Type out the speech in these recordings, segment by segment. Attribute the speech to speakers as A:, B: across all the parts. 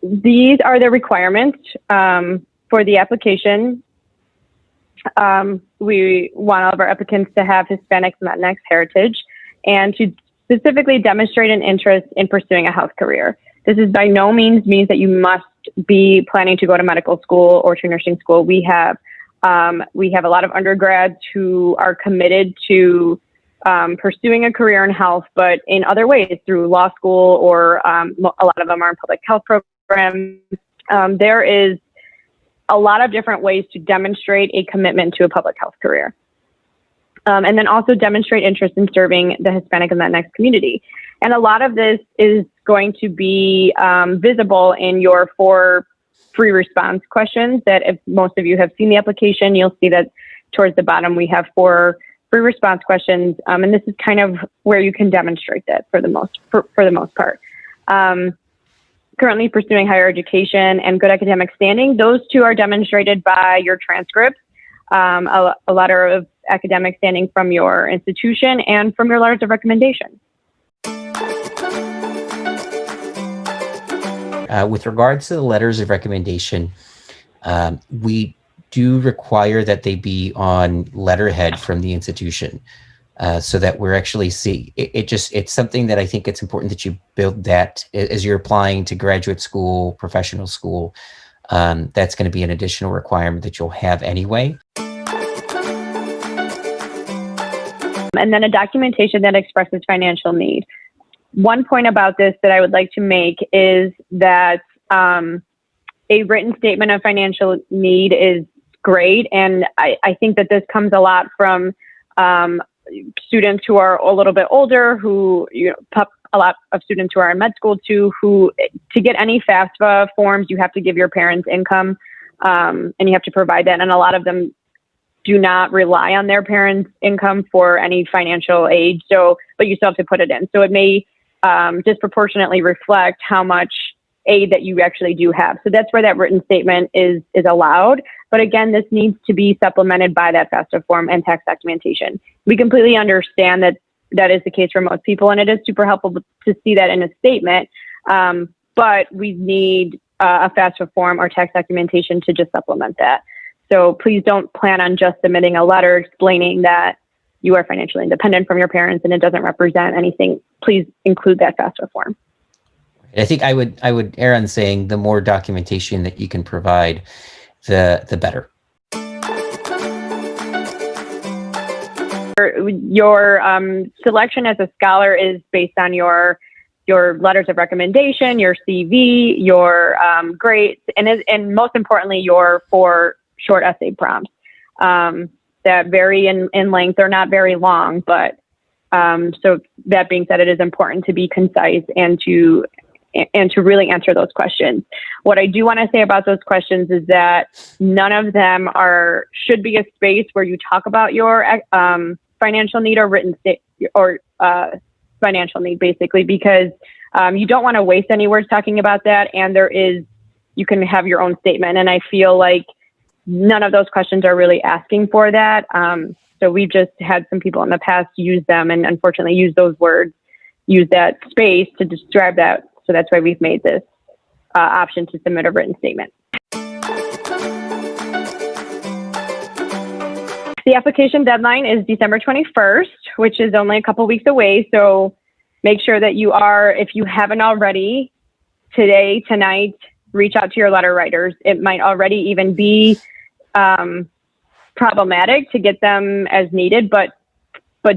A: these are the requirements for the application. We want all of our applicants to have Hispanic Latinx heritage and to specifically demonstrate an interest in pursuing a health career. This is by no means means that you must be planning to go to medical school or to nursing school. We have a lot of undergrads who are committed to pursuing a career in health, but in other ways, through law school, or a lot of them are in public health programs. There is a lot of different ways to demonstrate a commitment to a public health career. And then also demonstrate interest in serving the Hispanic and Latinx community. And a lot of this is going to be visible in your 4 free response questions that, if most of you have seen the application, you'll see that towards the bottom we have 4 free response questions. And this is kind of where you can demonstrate that for the most part. Currently pursuing higher education and good academic standing. Those 2 are demonstrated by your transcripts, a letter of academic standing from your institution, and from your letters of recommendation.
B: With regards to the letters of recommendation, we do require that they be on letterhead from the institution, so that we're actually seeing it's something that I think it's important that you build that as you're applying to graduate school, professional school. That's going to be an additional requirement that you'll have anyway.
A: And then a documentation that expresses financial need. One point about this that I would like to make is that a written statement of financial need is great. And I think that this comes a lot from students who are a little bit older, who, a lot of students who are in med school too, who, to get any FAFSA forms, you have to give your parents' income, and you have to provide that. And a lot of them do not rely on their parents' income for any financial aid. But you still have to put it in. So it may disproportionately reflect how much aid that you actually do have. So that's where that written statement is allowed. But again, this needs to be supplemented by that FAFSA form and tax documentation. We completely understand that that is the case for most people, and it is super helpful to see that in a statement. But we need a FAFSA form or tax documentation to just supplement that. So please don't plan on just submitting a letter explaining that you are financially independent from your parents and it doesn't represent anything. Please include that FAFSA form.
B: I think I would err on saying the more documentation that you can provide, the better.
A: Your selection as a scholar is based on your letters of recommendation, your CV, your grades, and most importantly, your 4 short essay prompts that vary in length. They're not very long, but so that being said, it is important to be concise and to really answer those questions. What I do want to say about those questions is that none of them should be a space where you talk about your financial need or written state or financial need, basically, because you don't want to waste any words talking about that. And you can have your own statement. And I feel like none of those questions are really asking for that. So we've just had some people in the past use them and unfortunately use those words, use that space to describe that. So that's why we've made this option to submit a written statement. The application deadline is December 21st, which is only a couple weeks away. So make sure that if you haven't already, today, tonight, reach out to your letter writers. It might already even be problematic to get them as needed, but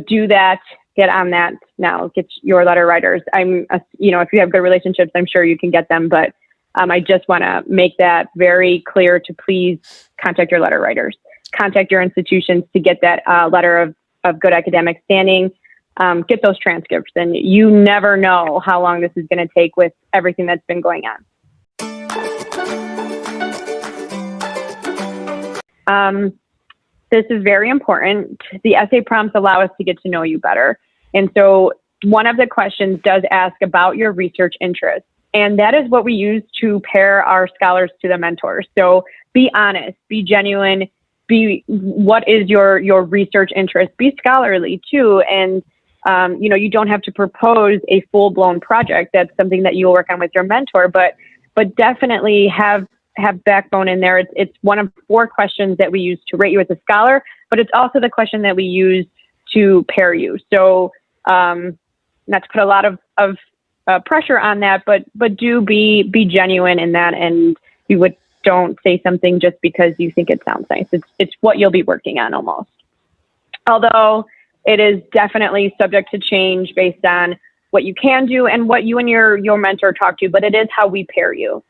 A: do that. Get on that now. Get your letter writers. If you have good relationships, I'm sure you can get them. But I just want to make that very clear to please contact your letter writers. Contact your institutions to get that letter of good academic standing. Get those transcripts. And you never know how long this is going to take with everything that's been going on. This is very important. The essay prompts allow us to get to know you better. And so one of the questions does ask about your research interests. And that is what we use to pair our scholars to the mentors. So be honest, be genuine, what is your research interest? Be scholarly too. And, you don't have to propose a full-blown project. That's something that you'll work on with your mentor, but but definitely have backbone in there. It's one of 4 questions that we use to rate you as a scholar, but it's also the question that we use to pair you. So not to put a lot of pressure on that, but do be genuine in that, and don't say something just because you think it sounds nice. It's what you'll be working on almost. Although it is definitely subject to change based on what you can do and what you and your mentor talk to, but it is how we pair you.